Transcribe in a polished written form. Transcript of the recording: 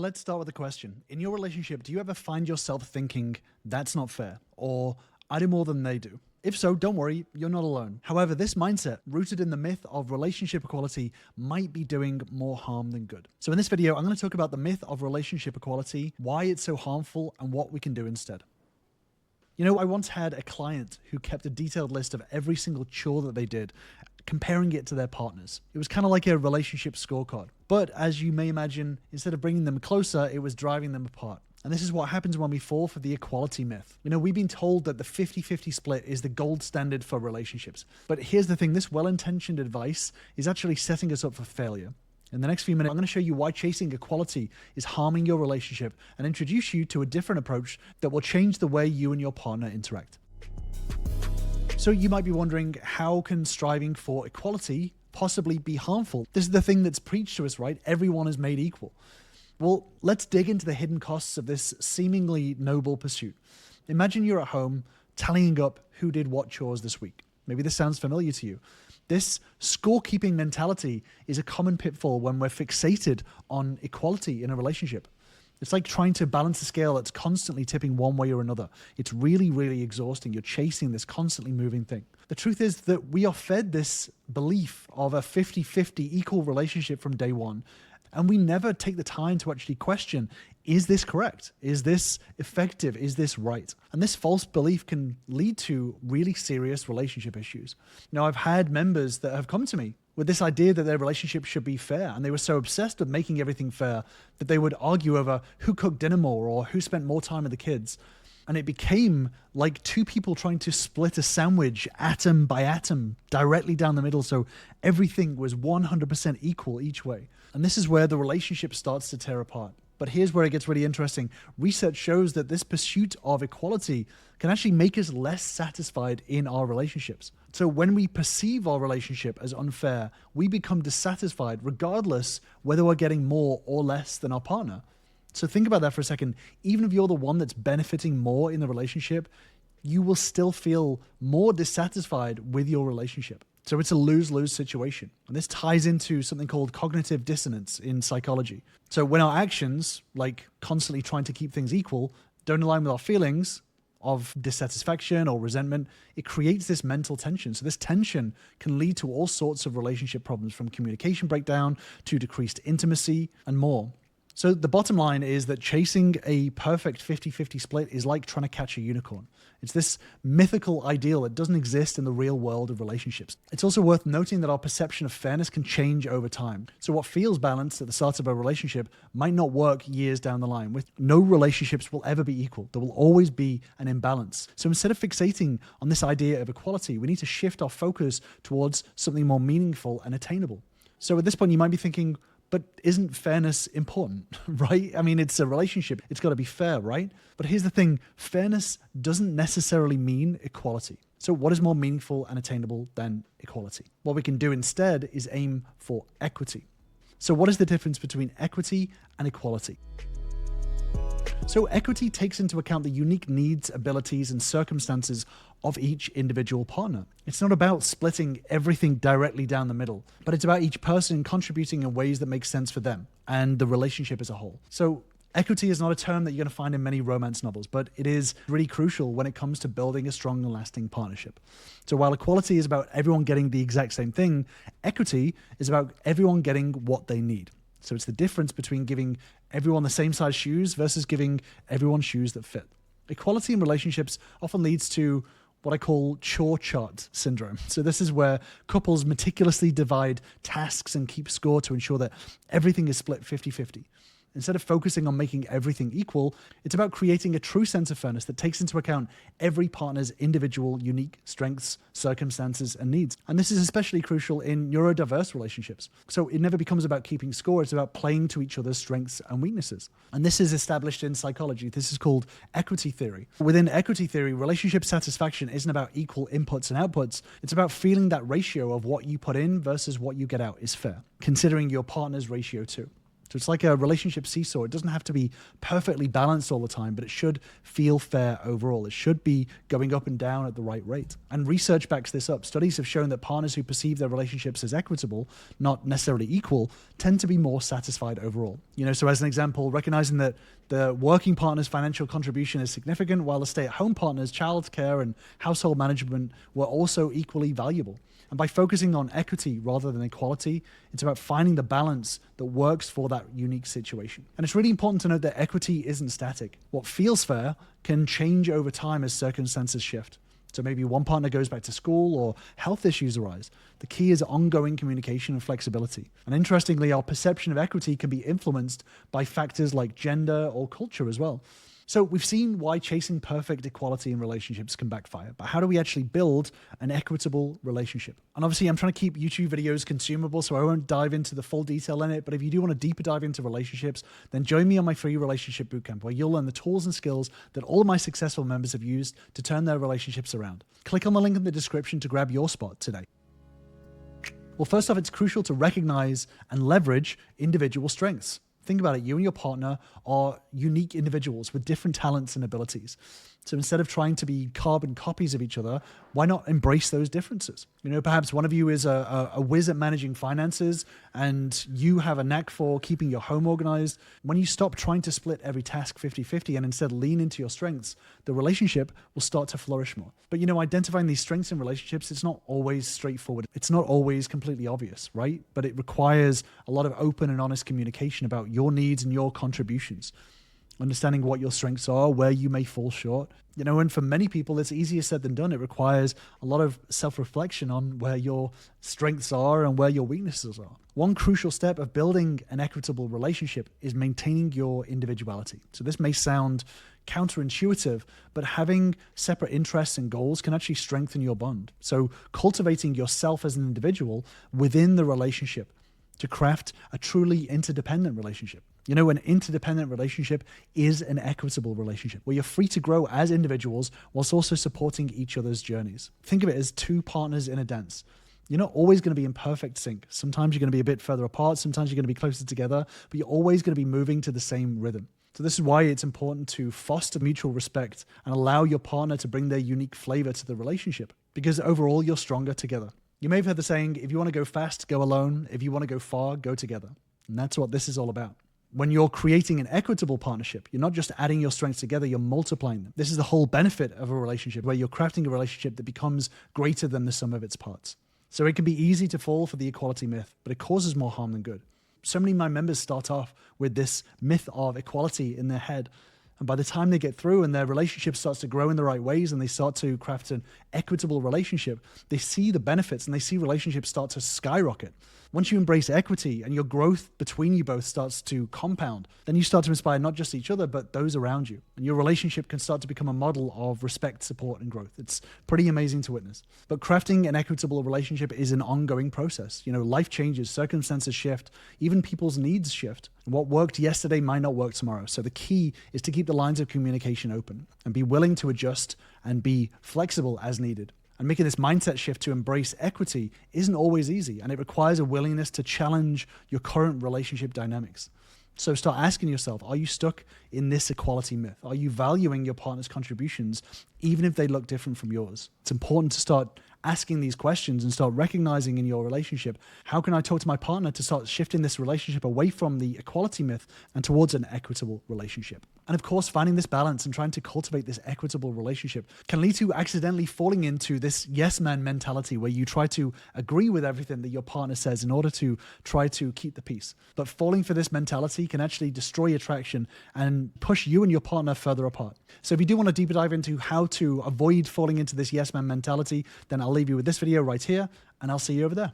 Let's start with the question. In your relationship, do you ever find yourself thinking, that's not fair, or I do more than they do? If so, don't worry, you're not alone. However, this mindset, rooted in the myth of relationship equality, might be doing more harm than good. So in this video, I'm going to talk about the myth of relationship equality, why it's so harmful, and what we can do instead. You know, I once had a client who kept a detailed list of every single chore that they did, comparing it to their partners. It was kind of like a relationship scorecard. But as you may imagine, instead of bringing them closer, it was driving them apart. And this is what happens when we fall for the equality myth. You know, we've been told that the 50-50 split is the gold standard for relationships. But here's the thing, this well-intentioned advice is actually setting us up for failure. In the next few minutes, I'm going to show you why chasing equality is harming your relationship and introduce you to a different approach that will change the way you and your partner interact. So you might be wondering, how can striving for equality possibly be harmful? This is the thing that's preached to us, right? Everyone is made equal. Well, let's dig into the hidden costs of this seemingly noble pursuit. Imagine you're at home tallying up who did what chores this week. Maybe this sounds familiar to you. This scorekeeping mentality is a common pitfall when we're fixated on equality in a relationship. It's like trying to balance a scale that's constantly tipping one way or another. It's really, really exhausting. You're chasing this constantly moving thing. The truth is that we are fed this belief of a 50-50 equal relationship from day one, and we never take the time to actually question, is this correct? Is this effective? Is this right? And this false belief can lead to really serious relationship issues. Now, I've had members that have come to me with this idea that their relationship should be fair, and they were so obsessed with making everything fair that they would argue over who cooked dinner more or who spent more time with the kids. And it became like two people trying to split a sandwich atom by atom directly down the middle, so everything was 100% equal each way. And this is where the relationship starts to tear apart. But here's where it gets really interesting. Research shows that this pursuit of equality can actually make us less satisfied in our relationships. So when we perceive our relationship as unfair, we become dissatisfied regardless whether we're getting more or less than our partner. So think about that for a second. Even if you're the one that's benefiting more in the relationship, you will still feel more dissatisfied with your relationship. So it's a lose-lose situation. And this ties into something called cognitive dissonance in psychology. So when our actions, like constantly trying to keep things equal, don't align with our feelings of dissatisfaction or resentment, it creates this mental tension. So this tension can lead to all sorts of relationship problems, from communication breakdown to decreased intimacy and more. So the bottom line is that chasing a perfect 50-50 split is like trying to catch a unicorn. It's this mythical ideal that doesn't exist in the real world of relationships. It's also worth noting that our perception of fairness can change over time. So what feels balanced at the start of a relationship might not work years down the line. With no relationships will ever be equal. There will always be an imbalance. So instead of fixating on this idea of equality, we need to shift our focus towards something more meaningful and attainable. So at this point, you might be thinking, but isn't fairness important, right? I mean, it's a relationship. It's got to be fair, right? But here's the thing. Fairness doesn't necessarily mean equality. So what is more meaningful and attainable than equality? What we can do instead is aim for equity. So what is the difference between equity and equality? So equity takes into account the unique needs, abilities, and circumstances of each individual partner. It's not about splitting everything directly down the middle, but it's about each person contributing in ways that make sense for them and the relationship as a whole. So equity is not a term that you're going to find in many romance novels, but it is really crucial when it comes to building a strong and lasting partnership. So while equality is about everyone getting the exact same thing, equity is about everyone getting what they need. So it's the difference between giving everyone the same size shoes versus giving everyone shoes that fit. Equality in relationships often leads to what I call chore chart syndrome. So this is where couples meticulously divide tasks and keep score to ensure that everything is split 50-50. Instead of focusing on making everything equal, it's about creating a true sense of fairness that takes into account every partner's individual unique strengths, circumstances, and needs. And this is especially crucial in neurodiverse relationships. So it never becomes about keeping score, it's about playing to each other's strengths and weaknesses. And this is established in psychology. This is called equity theory. Within equity theory, relationship satisfaction isn't about equal inputs and outputs. It's about feeling that ratio of what you put in versus what you get out is fair, considering your partner's ratio too. So it's like a relationship seesaw. It doesn't have to be perfectly balanced all the time, but it should feel fair overall. It should be going up and down at the right rate. And research backs this up. Studies have shown that partners who perceive their relationships as equitable, not necessarily equal, tend to be more satisfied overall. So as an example, recognizing that the working partner's financial contribution is significant, while the stay-at-home partner's childcare and household management were also equally valuable. And by focusing on equity rather than equality, it's about finding the balance that works for that unique situation. And it's really important to note that equity isn't static. What feels fair can change over time as circumstances shift. So maybe one partner goes back to school or health issues arise. The key is ongoing communication and flexibility. And interestingly, our perception of equity can be influenced by factors like gender or culture as well. So we've seen why chasing perfect equality in relationships can backfire, but how do we actually build an equitable relationship? And obviously I'm trying to keep YouTube videos consumable, so I won't dive into the full detail in it, but if you do want to deeper dive into relationships, then join me on my free relationship bootcamp, where you'll learn the tools and skills that all of my successful members have used to turn their relationships around. Click on the link in the description to grab your spot today. Well, first off, it's crucial to recognize and leverage individual strengths. Think about it. You and your partner are unique individuals with different talents and abilities. So instead of trying to be carbon copies of each other, why not embrace those differences? Perhaps one of you is a whiz at managing finances and you have a knack for keeping your home organized. When you stop trying to split every task 50-50 and instead lean into your strengths, the relationship will start to flourish more. But identifying these strengths in relationships, it's not always straightforward. It's not always completely obvious, right? But it requires a lot of open and honest communication about your needs and your contributions. Understanding what your strengths are, where you may fall short. And for many people, it's easier said than done. It requires a lot of self-reflection on where your strengths are and where your weaknesses are. One crucial step of building an equitable relationship is maintaining your individuality. So this may sound counterintuitive, but having separate interests and goals can actually strengthen your bond. So cultivating yourself as an individual within the relationship to craft a truly interdependent relationship. An interdependent relationship is an equitable relationship where you're free to grow as individuals whilst also supporting each other's journeys. Think of it as two partners in a dance. You're not always going to be in perfect sync. Sometimes you're going to be a bit further apart. Sometimes you're going to be closer together, but you're always going to be moving to the same rhythm. So this is why it's important to foster mutual respect and allow your partner to bring their unique flavor to the relationship, because overall you're stronger together. You may have heard the saying, if you want to go fast, go alone. If you want to go far, go together. And that's what this is all about. When you're creating an equitable partnership, you're not just adding your strengths together, you're multiplying them. This is the whole benefit of a relationship, where you're crafting a relationship that becomes greater than the sum of its parts. So it can be easy to fall for the equality myth, but it causes more harm than good. So many of my members start off with this myth of equality in their head. And by the time they get through and their relationship starts to grow in the right ways and they start to craft an equitable relationship, they see the benefits and they see relationships start to skyrocket. Once you embrace equity and your growth between you both starts to compound, then you start to inspire not just each other, but those around you. And your relationship can start to become a model of respect, support, and growth. It's pretty amazing to witness. But crafting an equitable relationship is an ongoing process. Life changes, circumstances shift, even people's needs shift. What worked yesterday might not work tomorrow. So the key is to keep the lines of communication open and be willing to adjust and be flexible as needed. And making this mindset shift to embrace equity isn't always easy, and it requires a willingness to challenge your current relationship dynamics. So start asking yourself, are you stuck in this equality myth? Are you valuing your partner's contributions even if they look different from yours? It's important to start asking these questions and start recognizing in your relationship, how can I talk to my partner to start shifting this relationship away from the equality myth and towards an equitable relationship? And of course, finding this balance and trying to cultivate this equitable relationship can lead to accidentally falling into this yes man mentality, where you try to agree with everything that your partner says in order to try to keep the peace. But falling for this mentality can actually destroy attraction and push you and your partner further apart. So if you do want to deeper dive into how to avoid falling into this yes man mentality, then I'll leave you with this video right here, and I'll see you over there.